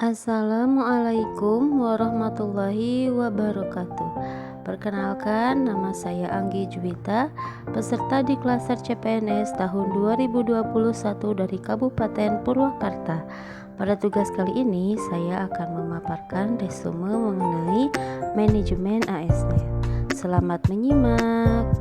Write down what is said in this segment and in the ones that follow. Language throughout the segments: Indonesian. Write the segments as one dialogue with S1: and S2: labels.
S1: Assalamualaikum warahmatullahi wabarakatuh. Perkenalkan, nama saya Anggi Juwita, peserta di Klaser CPNS tahun 2021 dari Kabupaten Purwakarta. Pada tugas kali ini, saya akan memaparkan resume mengenai manajemen ASN. Selamat menyimak.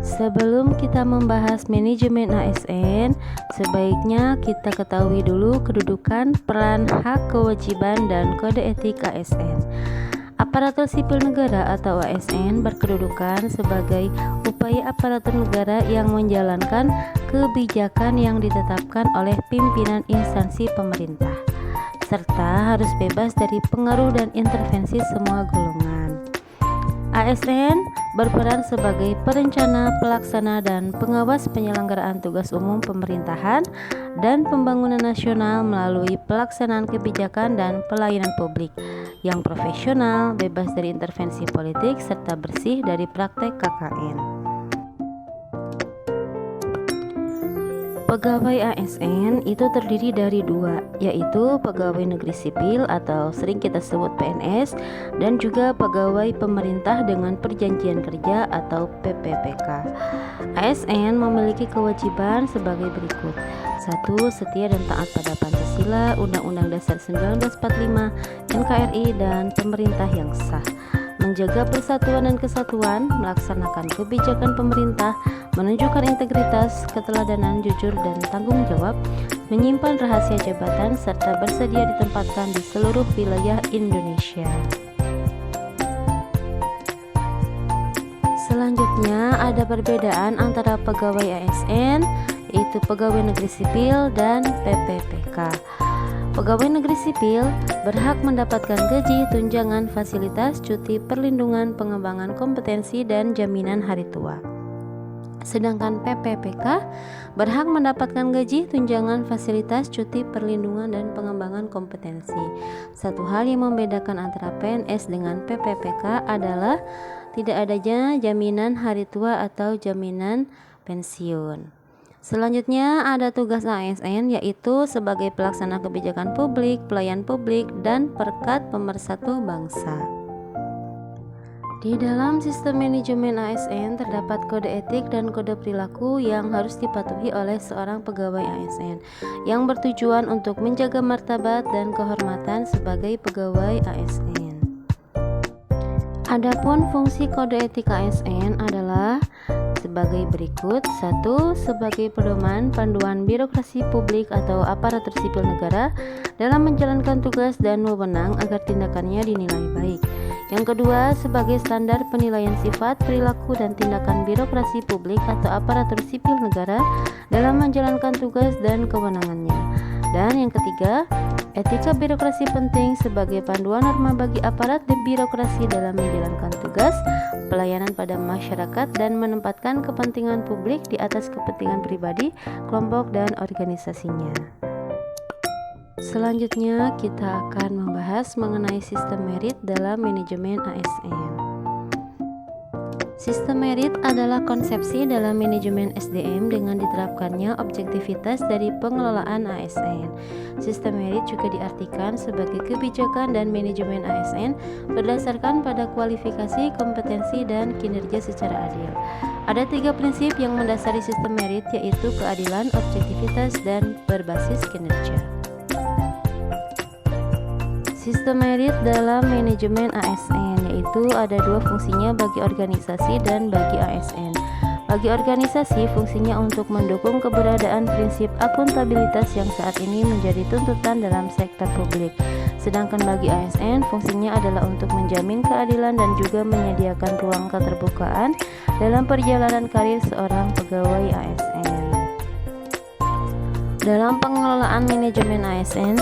S1: Sebelum kita membahas manajemen ASN, sebaiknya kita ketahui dulu kedudukan, peran, hak, kewajiban, dan kode etik ASN. Aparatur sipil negara atau ASN berkedudukan sebagai upaya aparatur negara yang menjalankan kebijakan yang ditetapkan oleh pimpinan instansi pemerintah, serta harus bebas dari pengaruh dan intervensi semua golongan. ASN berperan sebagai perencana, pelaksana, dan pengawas penyelenggaraan tugas umum pemerintahan dan pembangunan nasional melalui pelaksanaan kebijakan dan pelayanan publik yang profesional, bebas dari intervensi politik, serta bersih dari praktek KKN. Pegawai ASN itu terdiri dari dua, yaitu pegawai negeri sipil atau sering kita sebut PNS, dan juga pegawai pemerintah dengan perjanjian kerja atau PPPK. ASN memiliki kewajiban sebagai berikut: 1. Setia dan taat pada Pancasila, Undang-Undang Dasar 1945, NKRI, dan pemerintah yang sah. Menjaga persatuan dan kesatuan, melaksanakan kebijakan pemerintah, menunjukkan integritas, keteladanan, jujur, dan tanggung jawab, menyimpan rahasia jabatan, serta bersedia ditempatkan di seluruh wilayah Indonesia. Selanjutnya ada perbedaan antara pegawai ASN, yaitu pegawai negeri sipil dan PPPK. Pegawai negeri sipil berhak mendapatkan gaji, tunjangan, fasilitas, cuti, perlindungan, pengembangan kompetensi, dan jaminan hari tua. Sedangkan PPPK berhak mendapatkan gaji, tunjangan, fasilitas, cuti, perlindungan, dan pengembangan kompetensi. Satu hal yang membedakan antara PNS dengan PPPK adalah tidak adanya jaminan hari tua atau jaminan pensiun. Selanjutnya ada tugas ASN, yaitu sebagai pelaksana kebijakan publik, pelayan publik, dan perekat pemersatu bangsa. Di dalam sistem manajemen ASN terdapat kode etik dan kode perilaku yang harus dipatuhi oleh seorang pegawai ASN, yang bertujuan untuk menjaga martabat dan kehormatan sebagai pegawai ASN. Adapun fungsi kode etik ASN adalah sebagai berikut: 1. Sebagai pedoman panduan birokrasi publik atau aparatur sipil negara dalam menjalankan tugas dan wewenang agar tindakannya dinilai baik. Yang kedua, sebagai standar penilaian sifat, perilaku, dan tindakan birokrasi publik atau aparatur sipil negara dalam menjalankan tugas dan kewenangannya. Dan yang ketiga, etika birokrasi penting sebagai panduan norma bagi aparat dan birokrasi dalam menjalankan tugas pelayanan pada masyarakat dan menempatkan kepentingan publik di atas kepentingan pribadi, kelompok, dan organisasinya. Selanjutnya kita akan membahas mengenai sistem merit dalam manajemen ASN. Sistem merit adalah konsepsi dalam manajemen SDM dengan diterapkannya objektivitas dari pengelolaan ASN. Sistem merit juga diartikan sebagai kebijakan dan manajemen ASN berdasarkan pada kualifikasi, kompetensi, dan kinerja secara adil. Ada 3 prinsip yang mendasari sistem merit, yaitu keadilan, objektivitas, dan berbasis kinerja. Sistem merit dalam manajemen ASN, yaitu ada 2 fungsinya bagi organisasi dan bagi ASN. Bagi organisasi, fungsinya untuk mendukung keberadaan prinsip akuntabilitas yang saat ini menjadi tuntutan dalam sektor publik. Sedangkan bagi ASN, fungsinya adalah untuk menjamin keadilan dan juga menyediakan ruang keterbukaan dalam perjalanan karir seorang pegawai ASN. Dalam pengelolaan manajemen ASN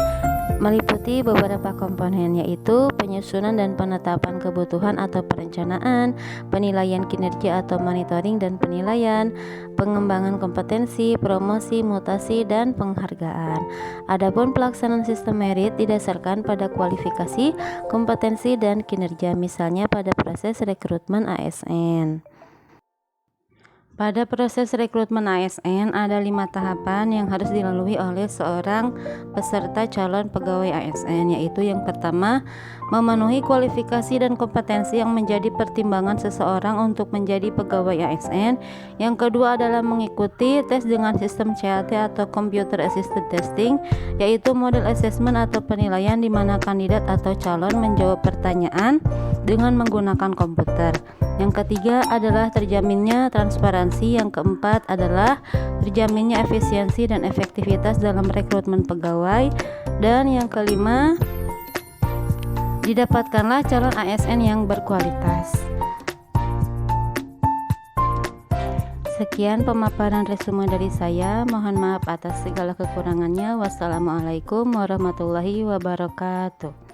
S1: meliputi beberapa komponen, yaitu penyusunan dan penetapan kebutuhan atau perencanaan, penilaian kinerja atau monitoring dan penilaian, pengembangan kompetensi, promosi, mutasi, dan penghargaan. Adapun pelaksanaan sistem merit didasarkan pada kualifikasi, kompetensi, dan kinerja, misalnya pada proses rekrutmen ASN. Pada proses rekrutmen ASN ada 5 tahapan yang harus dilalui oleh seorang peserta calon pegawai ASN, yaitu yang pertama, memenuhi kualifikasi dan kompetensi yang menjadi pertimbangan seseorang untuk menjadi pegawai ASN. Yang kedua adalah mengikuti tes dengan sistem CAT atau Computer Assisted Testing, yaitu model assessment atau penilaian di mana kandidat atau calon menjawab pertanyaan dengan menggunakan komputer. Yang ketiga adalah terjaminnya transparansi. Yang keempat adalah terjaminnya efisiensi dan efektivitas dalam rekrutmen pegawai. Dan yang kelima, didapatkanlah calon ASN yang berkualitas. Sekian pemaparan resume dari saya. Mohon maaf atas segala kekurangannya. Wassalamualaikum warahmatullahi wabarakatuh.